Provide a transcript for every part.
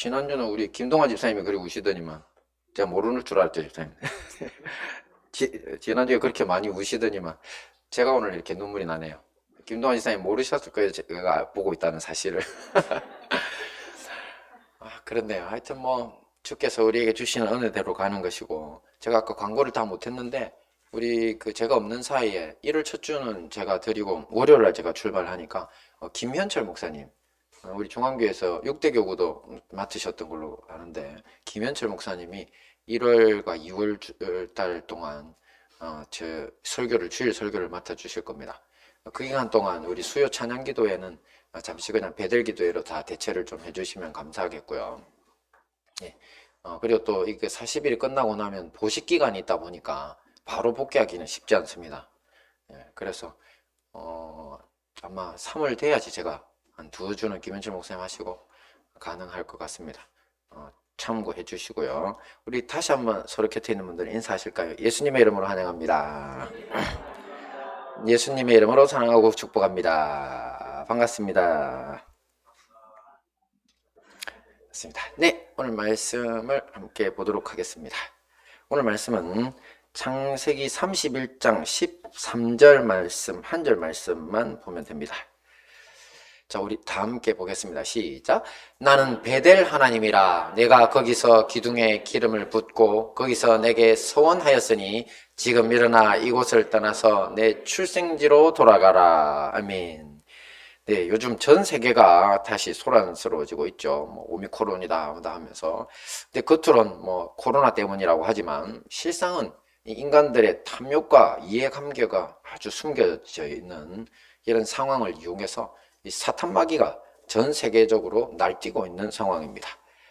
지난주는 우리 김동환 집사님이 그리 우시더니만 제가 모르는 줄 알았죠, 집사님. 지난주에 그렇게 많이 우시더니만 제가 오늘 이렇게 눈물이 나네요. 김동환 집사님 모르셨을 거예요, 제가 보고 있다는 사실을. 그렇네요. 하여튼 뭐 주께서 우리에게 주시는 은혜대로 가는 것이고, 제가 아까 광고를 다 못했는데 우리 제가 없는 사이에 1월 첫 주는 제가 드리고 월요일 날 제가 출발하니까 김현철 목사님, 우리 중앙교회에서 6대 교구도 맡으셨던 걸로 아는데, 김현철 목사님이 1월과 2월 달 동안 제 설교를, 주일 설교를 맡아 주실 겁니다. 그 기간 동안 우리 수요 찬양 기도회는 잠시 그냥 배들 기도회로 다 대체를 좀 해주시면 감사하겠고요. 예. 그리고 또 이게 40일이 끝나고 나면 보식 기간이 있다 보니까 바로 복귀하기는 쉽지 않습니다. 예. 그래서 아마 3월 돼야지 제가 한 2주는 김현철 목사님 하시고 가능할 것 같습니다. 참고해 주시고요. 우리 다시 한번 서로 곁에 있는 분들 인사하실까요? 예수님의 이름으로 환영합니다. 예수님의 이름으로 사랑하고 축복합니다. 반갑습니다. 네, 오늘 말씀을 함께 보도록 하겠습니다. 오늘 말씀은 창세기 31장 13절 말씀, 한 절 말씀만 보면 됩니다. 자, 우리 다 함께 보겠습니다. 시작. 나는 베델 하나님이라. 내가 거기서 기둥에 기름을 붓고 거기서 내게 서원하였으니 지금 일어나 이곳을 떠나서 내 출생지로 돌아가라. 아멘. 네, 요즘 전 세계가 다시 소란스러워지고 있죠. 뭐 오미크론이다 하면서. 근데 겉으론 뭐 코로나 때문이라고 하지만 실상은 이 인간들의 탐욕과 이해감개가 아주 숨겨져 있는 이런 상황을 이용해서 이 사탄 마귀가 전 세계적으로 날뛰고 있는 상황입니다.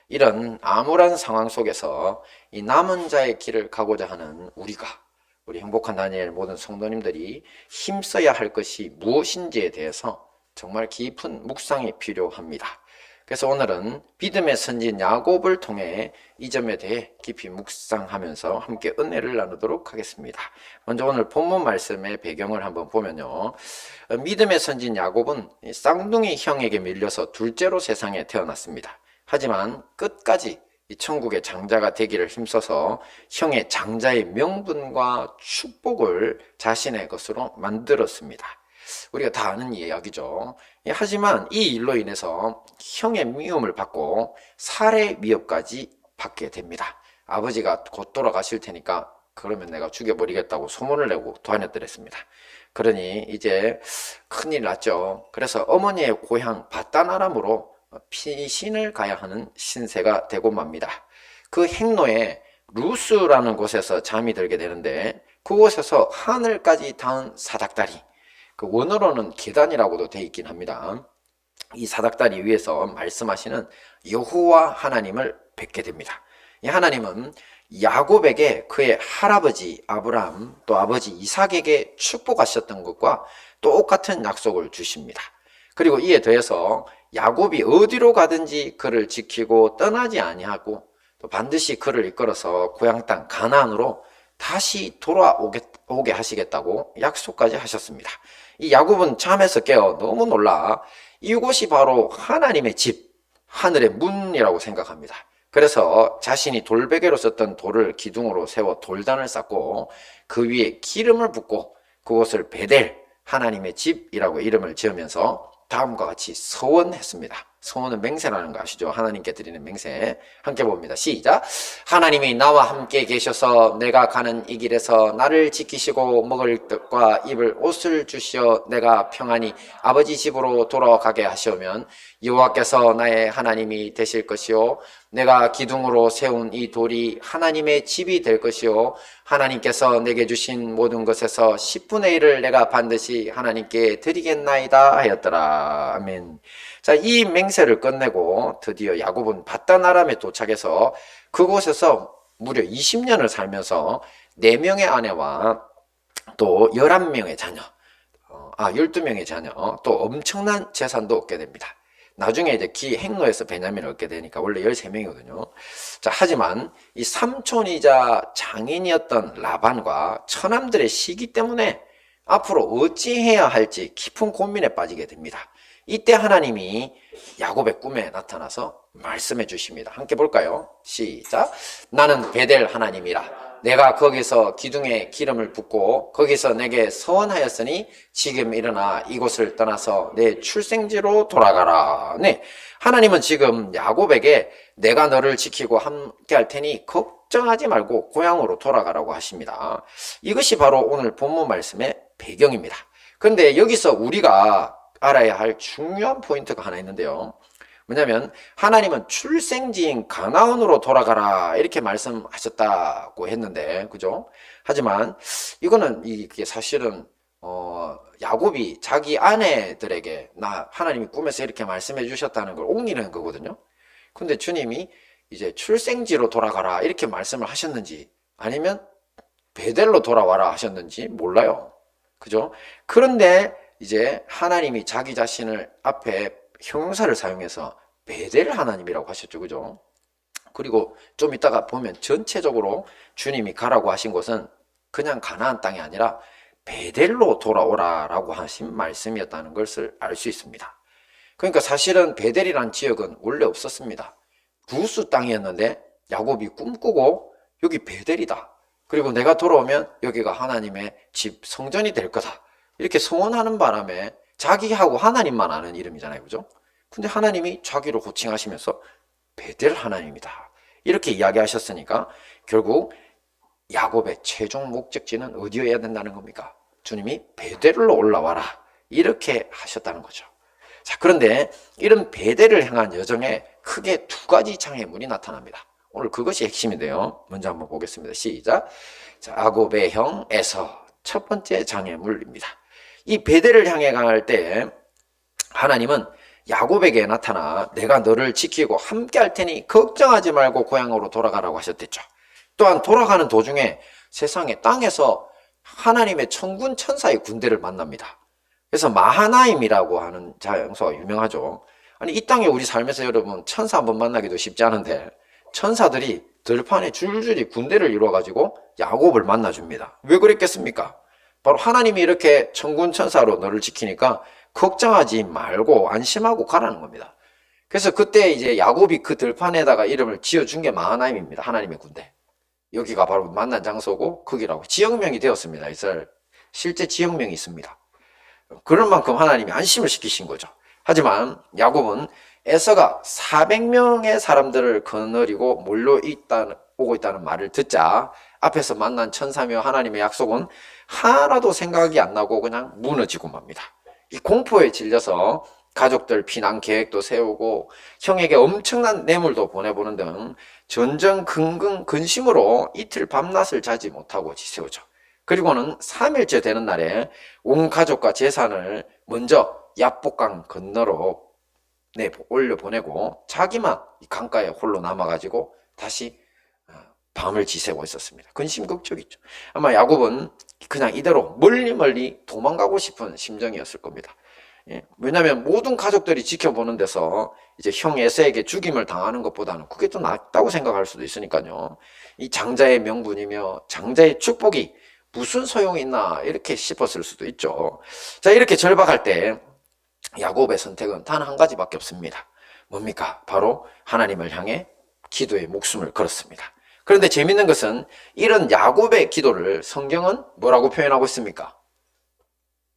이런 암울한 상황 속에서 이 남은 자의 길을 가고자 하는 우리 행복한 다니엘 모든 성도님들이 힘써야 할 것이 무엇인지에 대해서 정말 깊은 묵상이 필요합니다. 그래서 오늘은 믿음의 선진 야곱을 통해 이 점에 대해 깊이 묵상하면서 함께 은혜를 나누도록 하겠습니다. 먼저 오늘 본문 말씀의 배경을 한번 보면요. 믿음의 선진 야곱은 쌍둥이 형에게 밀려서 둘째로 세상에 태어났습니다. 하지만 끝까지 이 천국의 장자가 되기를 힘써서 형의 장자의 명분과 축복을 자신의 것으로 만들었습니다. 우리가 다 아는 이야기죠. 하지만 이 일로 인해서 형의 미움을 받고 살해 위협까지 받게 됩니다. 아버지가 곧 돌아가실 테니까 그러면 내가 죽여버리겠다고 소문을 내고 다녔더랬습니다. 그러니 이제 큰일 났죠. 그래서 어머니의 고향 바다나람으로 피신을 가야 하는 신세가 되고 맙니다. 그 행로에 루스라는 곳에서 잠이 들게 되는데, 그곳에서 하늘까지 닿은 사닥다리, 그 원어로는 계단이라고도 되어 있긴 합니다. 이 사닥다리 위에서 말씀하시는 여호와 하나님을 뵙게 됩니다. 이 하나님은 야곱에게 그의 할아버지 아브라함 또 아버지 이삭에게 축복하셨던 것과 똑같은 약속을 주십니다. 그리고 이에 더해서 야곱이 어디로 가든지 그를 지키고 떠나지 아니하고 또 반드시 그를 이끌어서 고향 땅 가나안으로 다시 돌아오게 하시겠다고 약속까지 하셨습니다. 이 야곱은 잠에서 깨어 너무 놀라 이곳이 바로 하나님의 집, 하늘의 문이라고 생각합니다. 그래서 자신이 돌베개로 썼던 돌을 기둥으로 세워 돌단을 쌓고 그 위에 기름을 붓고 그곳을 베델, 하나님의 집이라고 이름을 지으면서 다음과 같이 서원했습니다. 서원은 맹세라는 거 아시죠? 하나님께 드리는 맹세. 함께 봅니다. 시작. 하나님이 나와 함께 계셔서 내가 가는 이 길에서 나를 지키시고 먹을 떡과 입을 옷을 주시어 내가 평안히 아버지 집으로 돌아가게 하시오면 여호와께서 나의 하나님이 되실 것이요 내가 기둥으로 세운 이 돌이 하나님의 집이 될 것이요 하나님께서 내게 주신 모든 것에서 10분의 1을 내가 반드시 하나님께 드리겠나이다 하였더라. 아멘. 자, 이 맹세를 끝내고 드디어 야곱은 바다나람에 도착해서 그곳에서 무려 20년을 살면서 4명의 아내와 또 11명의 자녀, 12명의 자녀, 또 엄청난 재산도 얻게 됩니다. 나중에 이제 행로에서 베냐민을 얻게 되니까 원래 13명이거든요. 자, 하지만 이 삼촌이자 장인이었던 라반과 처남들의 시기 때문에 앞으로 어찌해야 할지 깊은 고민에 빠지게 됩니다. 이때 하나님이 야곱의 꿈에 나타나서 말씀해 주십니다. 함께 볼까요? 시작. 나는 베델 하나님이라. 내가 거기서 기둥에 기름을 붓고 거기서 내게 서원하였으니 지금 일어나 이곳을 떠나서 내 출생지로 돌아가라. 네, 하나님은 지금 야곱에게 내가 너를 지키고 함께 할 테니 걱정하지 말고 고향으로 돌아가라고 하십니다. 이것이 바로 오늘 본문 말씀의 배경입니다. 그런데 여기서 우리가 알아야 할 중요한 포인트가 하나 있는데요. 뭐냐면 하나님은 출생지인 가나안으로 돌아가라 이렇게 말씀하셨다고 했는데, 그죠? 하지만 이거는 이게 사실은 야곱이 자기 아내들에게 나 하나님이 꿈에서 이렇게 말씀해 주셨다는 걸 옮기는 거거든요. 근데 주님이 이제 출생지로 돌아가라 이렇게 말씀을 하셨는지 아니면 베델로 돌아와라 하셨는지 몰라요. 그죠? 그런데 이제 하나님이 자기 자신을 앞에 형용사를 사용해서 베델 하나님이라고 하셨죠. 그죠? 그리고 좀 이따가 보면 전체적으로 주님이 가라고 하신 곳은 그냥 가나안 땅이 아니라 베델로 돌아오라라고 하신 말씀이었다는 것을 알 수 있습니다. 그러니까 사실은 베델이란 지역은 원래 없었습니다. 부스 땅이었는데 야곱이 꿈꾸고 여기 베델이다. 그리고 내가 돌아오면 여기가 하나님의 집 성전이 될 거다. 이렇게 소원하는 바람에 자기하고 하나님만 아는 이름이잖아요. 그죠? 근데 하나님이 자기로 호칭하시면서 베델 하나님이다. 이렇게 이야기하셨으니까 결국 야곱의 최종 목적지는 어디여야 된다는 겁니까? 주님이 베델로 올라와라. 이렇게 하셨다는 거죠. 자, 그런데 이런 베델을 향한 여정에 크게 두 가지 장애물이 나타납니다. 오늘 그것이 핵심인데요. 먼저 한번 보겠습니다. 시작. 자, 야곱의 형 에서 첫 번째 장애물입니다. 이 베델을 향해 갈 때 하나님은 야곱에게 나타나 내가 너를 지키고 함께 할 테니 걱정하지 말고 고향으로 돌아가라고 하셨댔죠. 또한 돌아가는 도중에 세상에 땅에서 하나님의 천군 천사의 군대를 만납니다. 그래서 마하나임이라고 하는 장소가 유명하죠. 아니, 이 땅에 우리 삶에서 여러분 천사 한번 만나기도 쉽지 않은데 천사들이 들판에 줄줄이 군대를 이루어가지고 야곱을 만나줍니다. 왜 그랬겠습니까? 바로 하나님이 이렇게 천군 천사로 너를 지키니까 걱정하지 말고 안심하고 가라는 겁니다. 그래서 그때 이제 야곱이 그 들판에다가 이름을 지어준 게 마하나임입니다. 하나님의 군대. 여기가 바로 만난 장소고 거기라고 지역명이 되었습니다. 이스라엘 실제 지역명이 있습니다. 그런 만큼 하나님이 안심을 시키신 거죠. 하지만 야곱은 에서가 400명의 사람들을 거느리고 오고 있다는 말을 듣자 앞에서 만난 천사며 하나님의 약속은 하나도 생각이 안 나고 그냥 무너지고 맙니다. 이 공포에 질려서 가족들 피난 계획도 세우고 형에게 엄청난 뇌물도 보내보는 등 전전긍긍 근심으로 이틀 밤낮을 자지 못하고 지새우죠. 그리고는 3일째 되는 날에 온 가족과 재산을 먼저 야복강 건너로 올려보내고 자기만 강가에 홀로 남아가지고 다시 밤을 지새고 있었습니다. 근심걱정이죠. 아마 야곱은 그냥 이대로 멀리 도망가고 싶은 심정이었을 겁니다. 왜냐하면 모든 가족들이 지켜보는 데서 이제 형 에서에게 죽임을 당하는 것보다는 그게 더 낫다고 생각할 수도 있으니까요. 이 장자의 명분이며 장자의 축복이 무슨 소용이 있나 이렇게 싶었을 수도 있죠. 자, 이렇게 절박할 때 야곱의 선택은 단 한 가지밖에 없습니다. 뭡니까? 바로 하나님을 향해 기도에 목숨을 걸었습니다. 그런데 재밌는 것은 이런 야곱의 기도를 성경은 뭐라고 표현하고 있습니까?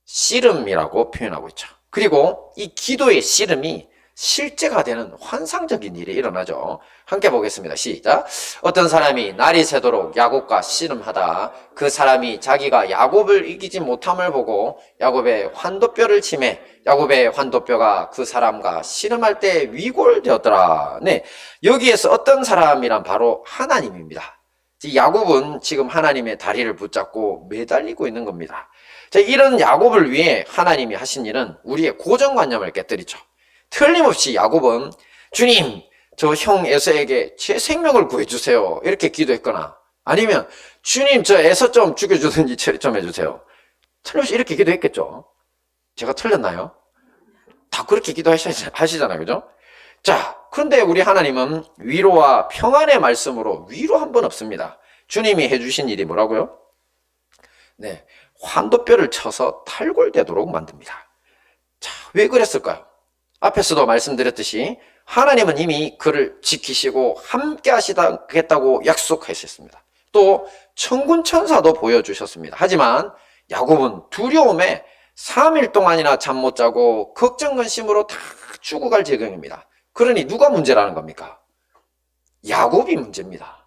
씨름이라고 표현하고 있죠. 그리고 이 기도의 씨름이 실제가 되는 환상적인 일이 일어나죠. 함께 보겠습니다. 시작. 어떤 사람이 날이 새도록 야곱과 씨름하다 그 사람이 자기가 야곱을 이기지 못함을 보고 야곱의 환도뼈를 치매 야곱의 환도뼈가 그 사람과 씨름할 때 위골되었더라. 네, 여기에서 어떤 사람이란 바로 하나님입니다. 야곱은 지금 하나님의 다리를 붙잡고 매달리고 있는 겁니다. 자, 이런 야곱을 위해 하나님이 하신 일은 우리의 고정관념을 깨뜨리죠. 틀림없이 야곱은 주님, 저 형 에서에게 제 생명을 구해주세요 이렇게 기도했거나 아니면 주님, 저 에서 좀 죽여주든지 처리 좀 해주세요. 틀림없이 이렇게 기도했겠죠. 제가 틀렸나요? 다 그렇게 기도하시잖아요. 그죠? 자, 그런데 우리 하나님은 위로와 평안의 말씀으로 위로 한 번 없습니다. 주님이 해주신 일이 뭐라고요? 네, 환도뼈를 쳐서 탈골되도록 만듭니다. 자, 왜 그랬을까요? 앞에서도 말씀드렸듯이 하나님은 이미 그를 지키시고 함께 하시겠다고 약속하셨습니다. 또 천군 천사도 보여주셨습니다. 하지만 야곱은 두려움에 3일 동안이나 잠 못 자고 걱정 근심으로 다 죽어갈 지경입니다. 그러니 누가 문제라는 겁니까? 야곱이 문제입니다.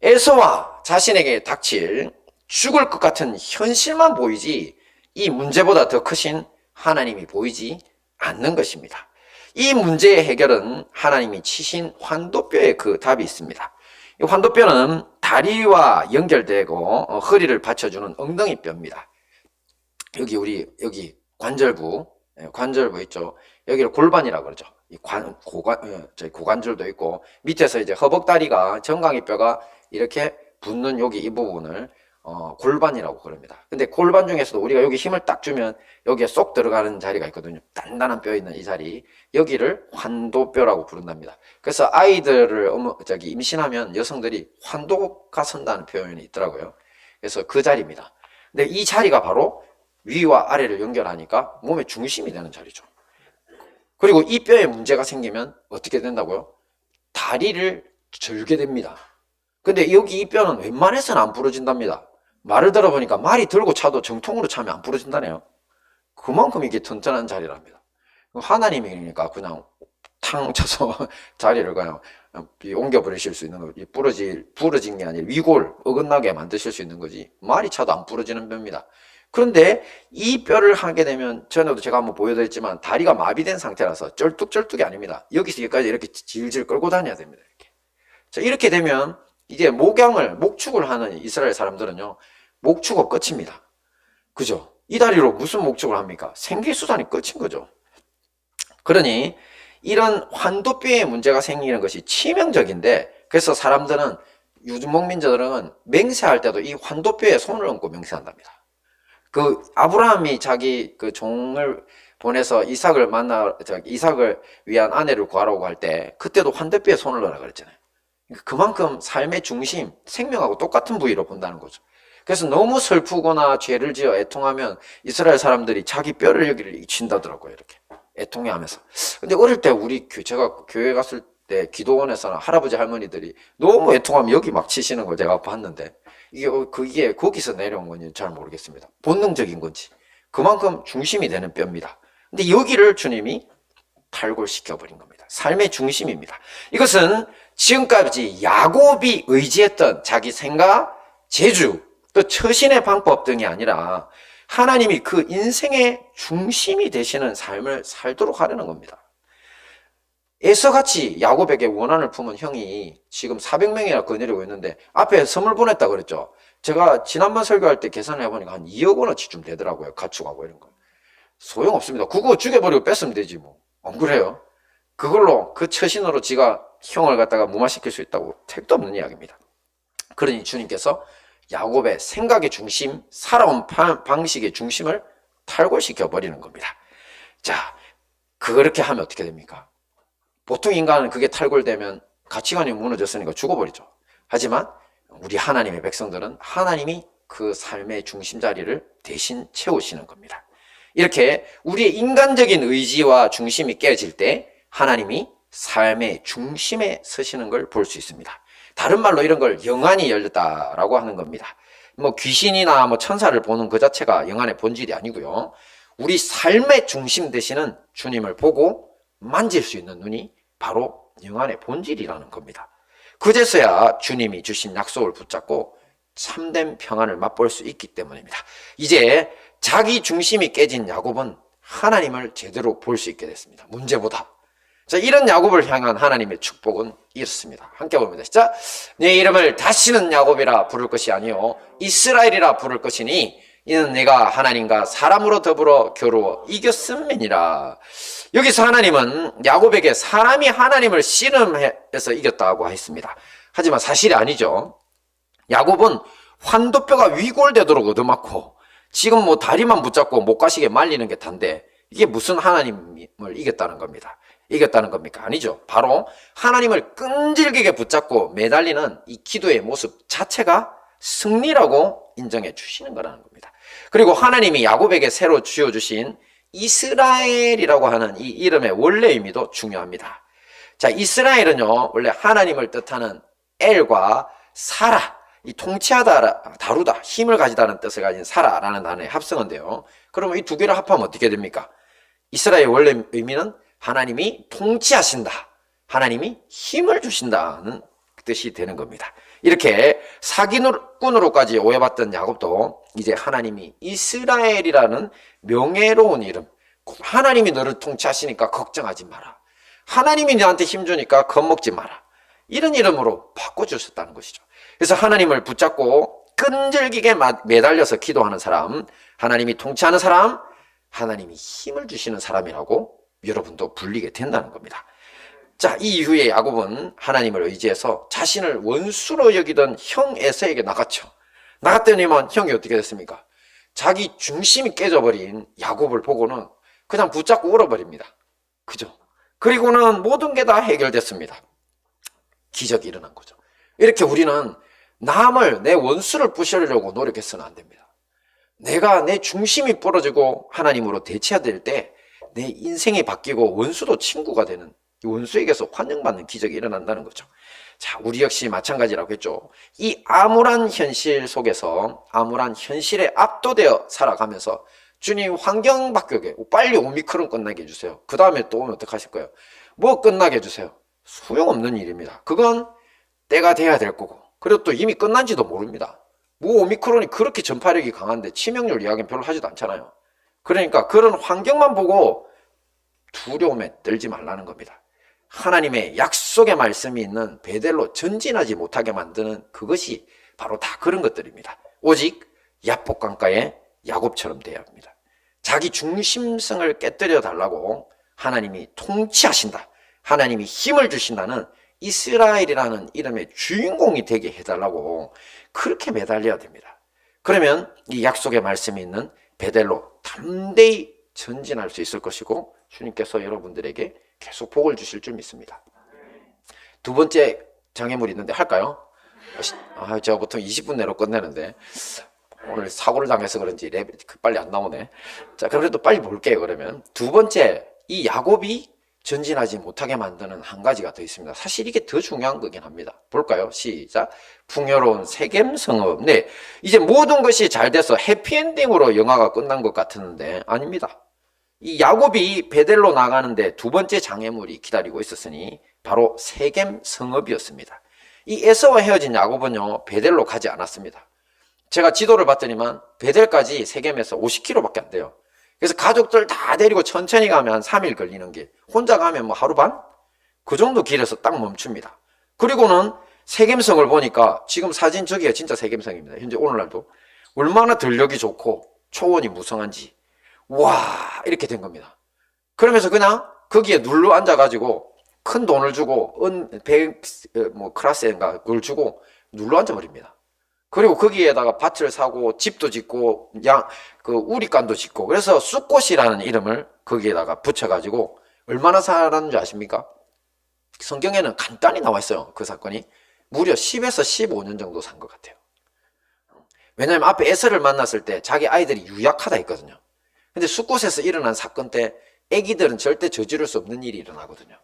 에서와 자신에게 닥칠 죽을 것 같은 현실만 보이지 이 문제보다 더 크신 하나님이 보이지 않는 것입니다. 이 문제의 해결은 하나님이 치신 환도뼈에 그 답이 있습니다. 이 환도뼈는 다리와 연결되고 허리를 받쳐주는 엉덩이뼈입니다. 여기 관절부 있죠. 여기를 골반이라고 그러죠. 이 고관절도 있고 밑에서 이제 허벅다리가 정강이뼈가 이렇게 붙는 여기 이 부분을 골반이라고 그럽니다. 근데 골반 중에서도 우리가 여기 힘을 딱 주면 여기에 쏙 들어가는 자리가 있거든요. 단단한 뼈 있는 이 자리, 여기를 환도뼈라고 부른답니다. 그래서 아이들을 임신하면 여성들이 환도가 선다는 표현이 있더라고요. 그래서 그 자리입니다. 근데 이 자리가 바로 위와 아래를 연결하니까 몸의 중심이 되는 자리죠. 그리고 이 뼈에 문제가 생기면 어떻게 된다고요? 다리를 절게 됩니다. 근데 여기 이 뼈는 웬만해서는 안 부러진답니다. 말을 들어보니까 말이 들고 차도 정통으로 차면 안 부러진다네요. 그만큼 이게 튼튼한 자리랍니다. 하나님이 그러니까 그냥 탕 쳐서 자리를 그냥 옮겨버리실 수 있는 거지. 부러진 게 아니라 위골, 어긋나게 만드실 수 있는 거지. 말이 차도 안 부러지는 뼈입니다. 그런데 이 뼈를 하게 되면 전에도 제가 한번 보여드렸지만 다리가 마비된 상태라서 쩔뚝쩔뚝이 아닙니다. 여기서 여기까지 이렇게 질질 끌고 다녀야 됩니다. 이렇게. 자, 이렇게 되면 이제 목축을 하는 이스라엘 사람들은요, 목축은 끝입니다. 그죠? 이 다리로 무슨 목축을 합니까? 생계수단이 끝인 거죠. 그러니 이런 환도뼈에 문제가 생기는 것이 치명적인데, 그래서 사람들은 유목민들은 맹세할 때도 이 환도뼈에 손을 얹고 맹세한답니다. 그 아브라함이 자기 그 종을 보내서 이삭을 위한 아내를 구하라고 할 때 그때도 환도뼈에 손을 넣으라 그랬잖아요. 그만큼 삶의 중심, 생명하고 똑같은 부위로 본다는 거죠. 그래서 너무 슬프거나 죄를 지어 애통하면 이스라엘 사람들이 자기 뼈를 여기를 친다더라고요. 이렇게 애통해하면서. 근데 어릴 때 제가 교회 갔을 때 기도원에서는 할아버지 할머니들이 너무 애통하면 여기 막 치시는 걸 제가 봤는데 그게 거기서 내려온 건지 잘 모르겠습니다. 본능적인 건지. 그만큼 중심이 되는 뼈입니다. 근데 여기를 주님이 탈골시켜버린 겁니다. 삶의 중심입니다. 이것은 지금까지 야곱이 의지했던 자기 생각, 재주, 또 처신의 방법 등이 아니라 하나님이 그 인생의 중심이 되시는 삶을 살도록 하려는 겁니다. 에서같이 야곱에게 원한을 품은 형이 지금 400명이나 거느리고 있는데 앞에 선물 보냈다 그랬죠. 제가 지난번 설교할 때 계산을 해보니까 한 2억 원어치쯤 되더라고요. 가축하고 이런 거. 소용없습니다. 그거 죽여버리고 뺐으면 되지 뭐. 안 그래요? 그걸로 그 처신으로 지가 형을 갖다가 무마시킬 수 있다고 택도 없는 이야기입니다. 그러니 주님께서 야곱의 생각의 중심, 살아온 방식의 중심을 탈골시켜 버리는 겁니다. 자, 그렇게 하면 어떻게 됩니까? 보통 인간은 그게 탈골되면 가치관이 무너졌으니까 죽어버리죠. 하지만 우리 하나님의 백성들은 하나님이 그 삶의 중심 자리를 대신 채우시는 겁니다. 이렇게 우리의 인간적인 의지와 중심이 깨질 때 하나님이 삶의 중심에 서시는 걸 볼 수 있습니다. 다른 말로 이런 걸 영안이 열렸다라고 하는 겁니다. 뭐 귀신이나 천사를 보는 그 자체가 영안의 본질이 아니고요. 우리 삶의 중심 되시는 주님을 보고 만질 수 있는 눈이 바로 영안의 본질이라는 겁니다. 그제서야 주님이 주신 약속을 붙잡고 참된 평안을 맛볼 수 있기 때문입니다. 이제 자기 중심이 깨진 야곱은 하나님을 제대로 볼 수 있게 됐습니다. 문제보다. 자, 이런 야곱을 향한 하나님의 축복은 이렇습니다. 함께 봅니다. 시작. 내 이름을 다시는 야곱이라 부를 것이 아니요 이스라엘이라 부를 것이니 이는 내가 하나님과 사람으로 더불어 겨루어 이겼음이니라. 여기서 하나님은 야곱에게 사람이 하나님을 씨름해서 이겼다고 했습니다. 하지만 사실이 아니죠. 야곱은 환도뼈가 위골되도록 얻어맞고 지금 다리만 붙잡고 못 가시게 말리는 게 단데 이게 무슨 하나님을 이겼다는 겁니다. 이겼다는 겁니까? 아니죠. 바로 하나님을 끈질기게 붙잡고 매달리는 이 기도의 모습 자체가 승리라고 인정해 주시는 거라는 겁니다. 그리고 하나님이 야곱에게 새로 쥐어주신 이스라엘이라고 하는 이 이름의 원래 의미도 중요합니다. 자, 이스라엘은요, 원래 하나님을 뜻하는 엘과 사라, 이 통치하다, 다루다, 힘을 가지다는 뜻을 가진 사라라는 단어의 합성어인데요. 그러면 이 두 개를 합하면 어떻게 됩니까? 이스라엘의 원래 의미는 하나님이 통치하신다, 하나님이 힘을 주신다는 뜻이 되는 겁니다. 이렇게 사기꾼으로까지 오해받던 야곱도 이제 하나님이 이스라엘이라는 명예로운 이름, 하나님이 너를 통치하시니까 걱정하지 마라, 하나님이 너한테 힘주니까 겁먹지 마라, 이런 이름으로 바꿔주셨다는 것이죠. 그래서 하나님을 붙잡고 끈질기게 매달려서 기도하는 사람, 하나님이 통치하는 사람, 하나님이 힘을 주시는 사람이라고 여러분도 불리게 된다는 겁니다. 자, 이 이후에 야곱은 하나님을 의지해서 자신을 원수로 여기던 형 에서에게 나갔죠. 나갔더니만 형이 어떻게 됐습니까? 자기 중심이 깨져버린 야곱을 보고는 그냥 붙잡고 울어버립니다. 그죠? 그리고는 모든 게 다 해결됐습니다. 기적이 일어난 거죠. 이렇게 우리는 남을, 내 원수를 부시려고 노력해서는 안 됩니다. 내가 내 중심이 부러지고 하나님으로 대체해야 될 때 내 인생이 바뀌고 원수도 친구가 되는, 원수에게서 환영받는 기적이 일어난다는 거죠. 자, 우리 역시 마찬가지라고 했죠. 이 암울한 현실 속에서 암울한 현실에 압도되어 살아가면서 주님 환경 바뀌게 빨리 오미크론 끝나게 해주세요. 그 다음에 또 오면 어떡하실 거예요? 뭐 끝나게 해주세요. 소용없는 일입니다. 그건 때가 돼야 될 거고, 그리고 또 이미 끝난지도 모릅니다. 뭐 오미크론이 그렇게 전파력이 강한데 치명률 이야기는 별로 하지도 않잖아요. 그러니까 그런 환경만 보고 두려움에 떨지 말라는 겁니다. 하나님의 약속의 말씀이 있는 베델로 전진하지 못하게 만드는 그것이 바로 다 그런 것들입니다. 오직 야복강가의 야곱처럼 되어야 합니다. 자기 중심성을 깨뜨려 달라고 하나님이 통치하신다, 하나님이 힘을 주신다는 이스라엘이라는 이름의 주인공이 되게 해달라고 그렇게 매달려야 됩니다. 그러면 이 약속의 말씀이 있는 베델로 담대히 전진할 수 있을 것이고 주님께서 여러분들에게 계속 복을 주실 줄 믿습니다. 두 번째 장애물이 있는데 할까요? 제가 보통 20분 내로 끝내는데 오늘 사고를 당해서 그런지 빨리 안 나오네. 자, 그래도 빨리 볼게요. 그러면 두 번째, 이 야곱이 전진하지 못하게 만드는 한 가지가 더 있습니다. 사실 이게 더 중요한 거긴 합니다. 볼까요? 시작. 풍요로운 세겜 성읍. 네, 이제 모든 것이 잘 돼서 해피엔딩으로 영화가 끝난 것 같았는데 아닙니다. 이 야곱이 베델로 나가는데 두 번째 장애물이 기다리고 있었으니 바로 세겜 성읍이었습니다. 이 에서와 헤어진 야곱은요, 베델로 가지 않았습니다. 제가 지도를 봤더니만 베델까지 세겜에서 50km밖에 안 돼요. 그래서 가족들 다 데리고 천천히 가면 한 3일 걸리는 길, 혼자 가면 뭐 하루 반? 그 정도 길에서 딱 멈춥니다. 그리고는 세겜성을 보니까 지금 사진 저기가 진짜 세겜성입니다. 현재 오늘날도 얼마나 들녘이 좋고 초원이 무성한지, 와, 이렇게 된 겁니다. 그러면서 그냥 거기에 눌러 앉아가지고 큰 돈을 주고 클라스인가 그걸 주고 눌러 앉아버립니다. 그리고 거기에다가 밭을 사고 집도 짓고 우리간도 짓고, 그래서 쑥꽃이라는 이름을 거기에다가 붙여가지고 얼마나 살았는지 아십니까? 성경에는 간단히 나와 있어요. 그 사건이 무려 10에서 15년 정도 산 것 같아요. 왜냐하면 앞에 에서를 만났을 때 자기 아이들이 유약하다 했거든요. 근데 쑥꽃에서 일어난 사건 때 애기들은 절대 저지를 수 없는 일이 일어나거든요.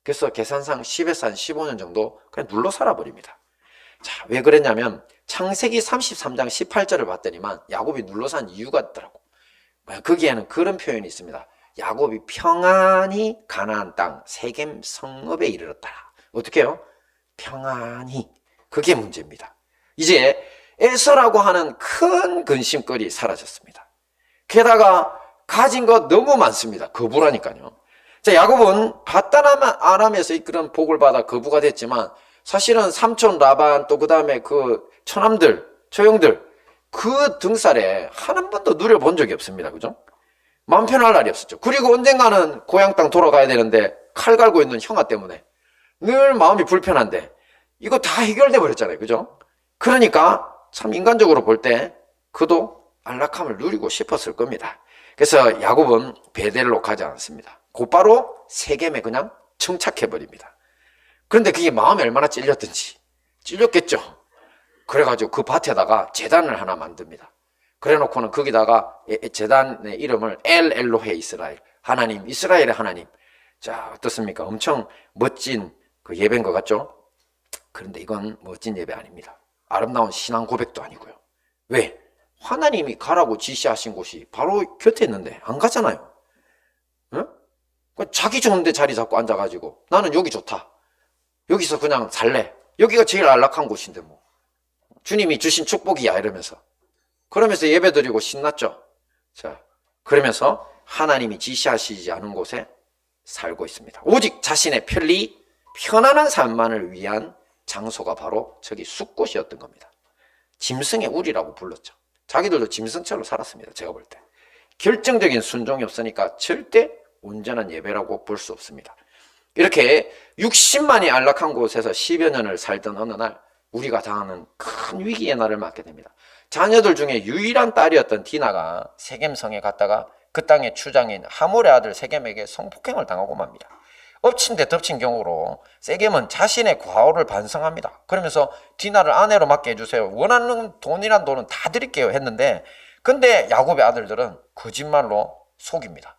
그래서 계산상 10에서 한 15년 정도 그냥 눌러 살아버립니다. 자, 왜 그랬냐면 창세기 33장 18절을 봤더니만 야곱이 눌러 산 이유가 있더라고. 거기에는 그런 표현이 있습니다. 야곱이 평안히 가나안 땅 세겜 성읍에 이르렀다. 어떻게 해요? 평안히. 그게 문제입니다. 이제 에서라고 하는 큰 근심거리 사라졌습니다. 게다가 가진 거 너무 많습니다. 거부라니까요. 자, 야곱은 paddan-aram에서 그런 복을 받아 거부가 됐지만 사실은 삼촌 라반, 또 그 다음에 그 처남들, 처형들, 그 등살에 한 번도 누려본 적이 없습니다. 그죠? 마음 편할 날이 없었죠. 그리고 언젠가는 고향 땅 돌아가야 되는데 칼 갈고 있는 형아 때문에 늘 마음이 불편한데 이거 다 해결돼 버렸잖아요. 그죠? 그러니까 참 인간적으로 볼 때 그도 안락함을 누리고 싶었을 겁니다. 그래서 야곱은 베델로 가지 않습니다. 곧바로 세겜에 그냥 정착해버립니다. 그런데 그게 마음에 얼마나 찔렸든지 찔렸겠죠. 그래가지고 그 밭에다가 제단을 하나 만듭니다. 그래 놓고는 거기다가 제단의 이름을 엘 엘로헤 이스라엘, 하나님, 이스라엘의 하나님. 자, 어떻습니까? 엄청 멋진 그 예배인 것 같죠? 그런데 이건 멋진 예배 아닙니다. 아름다운 신앙 고백도 아니고요. 왜? 하나님이 가라고 지시하신 곳이 바로 곁에 있는데 안 가잖아요. 응? 자기 좋은데 자리 잡고 앉아가지고 나는 여기 좋다. 여기서 그냥 살래. 여기가 제일 안락한 곳인데 뭐. 주님이 주신 축복이야 이러면서. 그러면서 예배드리고 신났죠. 자, 그러면서 하나님이 지시하시지 않은 곳에 살고 있습니다. 오직 자신의 편안한 삶만을 위한 장소가 바로 저기 숲곳이었던 겁니다. 짐승의 우리라고 불렀죠. 자기들도 짐승처럼 살았습니다. 제가 볼 때. 결정적인 순종이 없으니까 절대 온전한 예배라고 볼 수 없습니다. 이렇게 60만이 안락한 곳에서 10여 년을 살던 어느 날 우리가 당하는 큰 위기의 날을 맞게 됩니다. 자녀들 중에 유일한 딸이었던 디나가 세겜성에 갔다가 그 땅의 주장인 하몰의 아들 세겜에게 성폭행을 당하고 맙니다. 엎친 데 덮친 경우로 세겜은 자신의 과오를 반성합니다. 그러면서 디나를 아내로 맡게 해주세요. 원하는 돈이란 돈은 다 드릴게요 했는데 근데 야곱의 아들들은 거짓말로 속입니다.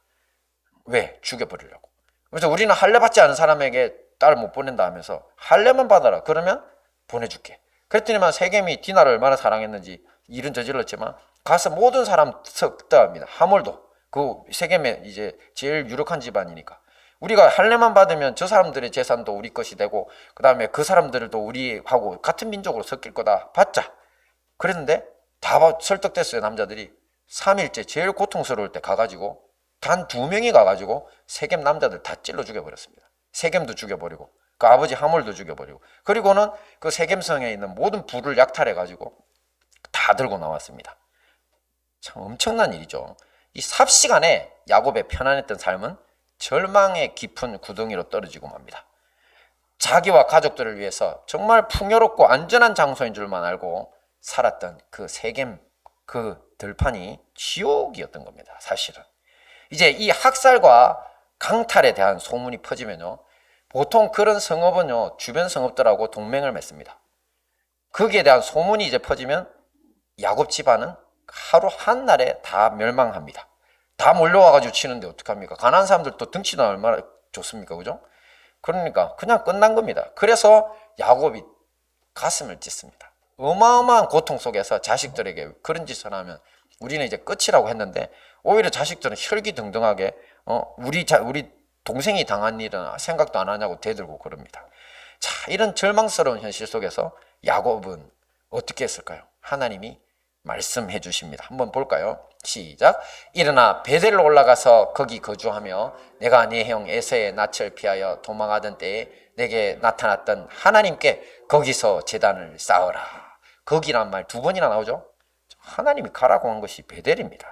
왜? 죽여버리려고. 그래서 우리는 할례 받지 않은 사람에게 딸을 못 보낸다 하면서 할례만 받아라. 그러면 보내줄게. 그랬더니만 세겜이 디나를 얼마나 사랑했는지 일은 저질렀지만 가서 모든 사람 썩다합니다. 하몰도 그 세겜의 이제 제일 유력한 집안이니까 우리가 할례만 받으면 저 사람들의 재산도 우리 것이 되고 그 다음에 그 사람들도 우리하고 같은 민족으로 섞일 거다. 받자. 그랬는데 다 설득됐어요. 남자들이 3일째 제일 고통스러울 때 가가지고 단 2명이 가가지고 세겜 남자들 다 찔러 죽여버렸습니다. 세겜도 죽여버리고 그 아버지 하몰도 죽여버리고 그리고는 그 세겜성에 있는 모든 부를 약탈해가지고 다 들고 나왔습니다. 참 엄청난 일이죠. 이 삽시간에 야곱의 편안했던 삶은 절망의 깊은 구덩이로 떨어지고 맙니다. 자기와 가족들을 위해서 정말 풍요롭고 안전한 장소인 줄만 알고 살았던 그 세겜 그 들판이 지옥이었던 겁니다. 사실은. 이제 이 학살과 강탈에 대한 소문이 퍼지면요. 보통 그런 성읍은요. 주변 성읍들하고 동맹을 맺습니다. 거기에 대한 소문이 이제 퍼지면 야곱 집안은 하루 한날에 다 멸망합니다. 다 몰려와가지고 치는데 어떡합니까? 가난한 사람들도 등치도 얼마나 좋습니까? 그죠? 그러니까 그냥 끝난 겁니다. 그래서 야곱이 가슴을 찢습니다. 어마어마한 고통 속에서 자식들에게 그런 짓을 하면 우리는 이제 끝이라고 했는데 오히려 자식들은 혈기등등하게 우리 동생이 당한 일은 생각도 안 하냐고 대들고 그럽니다. 자, 이런 절망스러운 현실 속에서 야곱은 어떻게 했을까요? 하나님이 말씀해 주십니다. 한번 볼까요? 시작. 일어나 베델로 올라가서 거기 거주하며 내가 네 형 에서의 낯을 피하여 도망하던 때에 내게 나타났던 하나님께 거기서 제단을 쌓으라. 거기란 말 2번이나 나오죠? 하나님이 가라고 한 것이 베델입니다.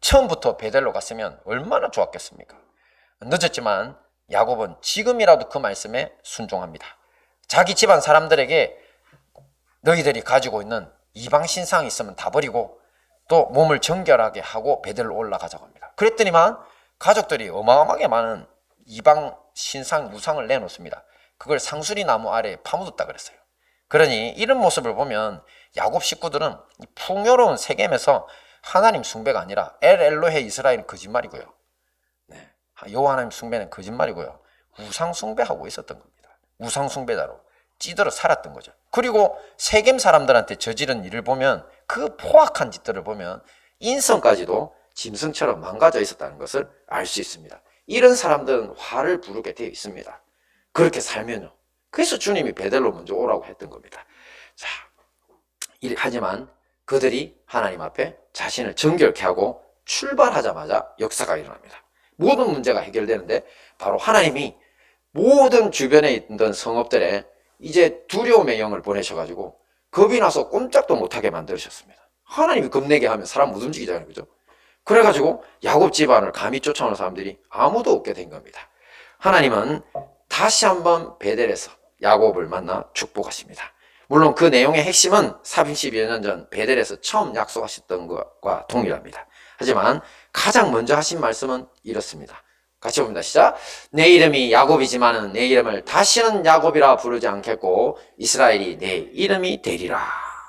처음부터 베델로 갔으면 얼마나 좋았겠습니까? 늦었지만 야곱은 지금이라도 그 말씀에 순종합니다. 자기 집안 사람들에게 너희들이 가지고 있는 이방 신상이 있으면 다 버리고 또 몸을 정결하게 하고 베델로 올라가자고 합니다. 그랬더니만 가족들이 어마어마하게 많은 이방 신상 우상을 내놓습니다. 그걸 상수리 나무 아래에 파묻었다 그랬어요. 그러니 이런 모습을 보면 야곱 식구들은 풍요로운 세겜에서 하나님 숭배가 아니라 엘 엘로헤 이스라엘은 거짓말이고요. 네, 여호와 하나님 숭배는 거짓말이고요. 우상 숭배하고 있었던 겁니다. 우상 숭배자로 찌들어 살았던 거죠. 그리고 세겜 사람들한테 저지른 일을 보면 그 포악한 짓들을 보면 인성까지도 짐승처럼 망가져 있었다는 것을 알 수 있습니다. 이런 사람들은 화를 부르게 되어 있습니다. 그렇게 살면요. 그래서 주님이 베델로 먼저 오라고 했던 겁니다. 자, 하지만 그들이 하나님 앞에 자신을 정결케 하고 출발하자마자 역사가 일어납니다. 모든 문제가 해결되는데 바로 하나님이 모든 주변에 있던 성읍들에 이제 두려움의 영을 보내셔가지고 겁이 나서 꼼짝도 못하게 만드셨습니다. 하나님이 겁내게 하면 사람 못 움직이잖아요. 그죠? 그래가지고 야곱 집안을 감히 쫓아오는 사람들이 아무도 없게 된 겁니다. 하나님은 다시 한번 베델에서 야곱을 만나 축복하십니다. 물론 그 내용의 핵심은 30여 년 전 베델에서 처음 약속하셨던 것과 동일합니다. 하지만 가장 먼저 하신 말씀은 이렇습니다. 같이 봅니다. 시작. 내 이름이 야곱이지만은 내 이름을 다시는 야곱이라 부르지 않겠고 이스라엘이 내 이름이 되리라.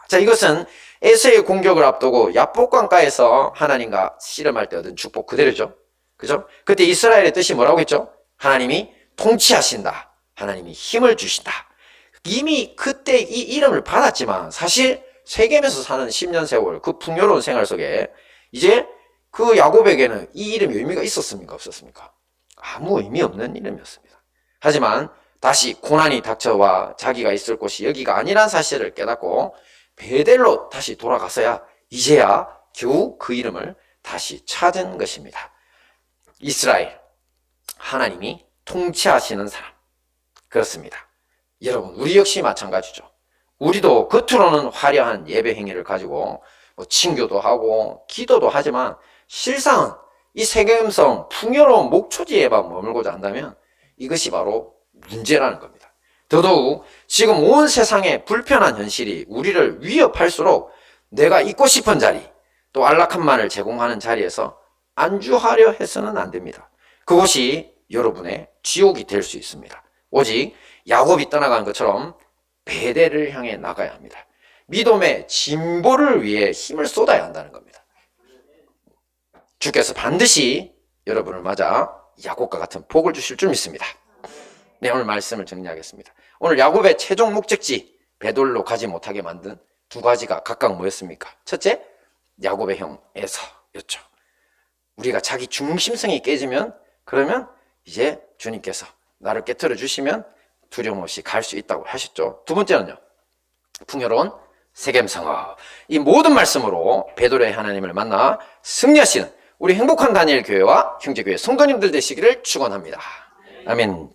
자, 이것은 에서의 공격을 앞두고 야복강가에서 하나님과 씨름할 때 얻은 축복 그대로죠. 그죠? 그때 이스라엘의 뜻이 뭐라고 했죠? 하나님이 통치하신다. 하나님이 힘을 주신다. 이미 그때 이 이름을 받았지만 사실 세겜에서 사는 10년 세월 그 풍요로운 생활 속에 이제 그 야곱에게는 이 이름이 의미가 있었습니까? 없었습니까? 아무 의미 없는 이름이었습니다. 하지만 다시 고난이 닥쳐와 자기가 있을 곳이 여기가 아니란 사실을 깨닫고 베델로 다시 돌아가서야 이제야 겨우 그 이름을 다시 찾은 것입니다. 이스라엘, 하나님이 통치하시는 사람. 그렇습니다. 여러분, 우리 역시 마찬가지죠. 우리도 겉으로는 화려한 예배 행위를 가지고 친교도 하고 기도도 하지만 실상은 이 세겜성 풍요로운 목초지에만 머물고자 한다면 이것이 바로 문제라는 겁니다. 더더욱 지금 온 세상의 불편한 현실이 우리를 위협할수록 내가 있고 싶은 자리, 또 안락함만을 제공하는 자리에서 안주하려 해서는 안 됩니다. 그것이 여러분의 지옥이 될 수 있습니다. 오직 야곱이 떠나간 것처럼 베델을 향해 나가야 합니다. 믿음의 진보를 위해 힘을 쏟아야 한다는 겁니다. 주께서 반드시 여러분을 맞아 야곱과 같은 복을 주실 줄 믿습니다. 네, 오늘 말씀을 정리하겠습니다. 오늘 야곱의 최종 목적지 베돌로 가지 못하게 만든 두 가지가 각각 뭐였습니까? 첫째, 야곱의 형 에서였죠. 우리가 자기 중심성이 깨지면 그러면 이제 주님께서 나를 깨트려 주시면 두려움 없이 갈 수 있다고 하셨죠. 두 번째는요, 풍요로운 세겜성어. 이 모든 말씀으로 베돌의 하나님을 만나 승리하시는 우리 행복한 다니엘 교회와 형제교회 성도님들 되시기를 축원합니다. 아멘.